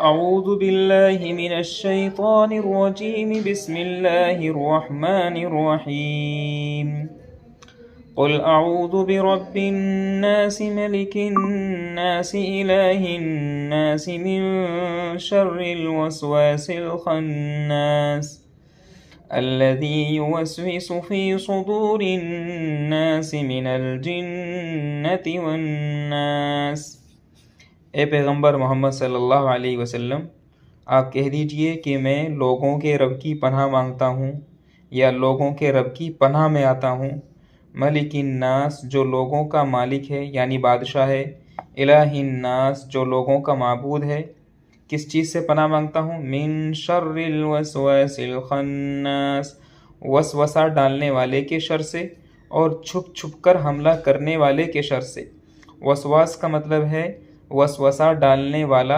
अऊज़ु बिल्लाहि मिनश शैतानिर रजीम बिस्मिल्लाहिर रहमानिर रहीम क़ुल अऊज़ु बिरब्बिन नास मलिकिन नास इलाहिन नास मिन शर्रिल वस्वासिल खन्नास अल्लज़ी युवस्विसु फ़ी सुदूरिन नास मिनल जिन्नति वन्नास। ए पैगंबर मोहम्मद सल्लल्लाहु अलैहि वसल्लम, आप कह दीजिए कि मैं लोगों के रब की पनाह मांगता हूँ या लोगों के रब की पनाह में आता हूँ। मलिकिन नास, जो लोगों का मालिक है यानी बादशाह है। इलाहिन नास, जो लोगों का माबूद है। किस चीज़ से पनाह मांगता हूँ? मिन शर्रिल वस्वासिल खन्नास, वसवसा डालने वाले के शर से और छुप छुप कर हमला करने वाले के शर से। वसवास का मतलब है वसवसा डालने वाला।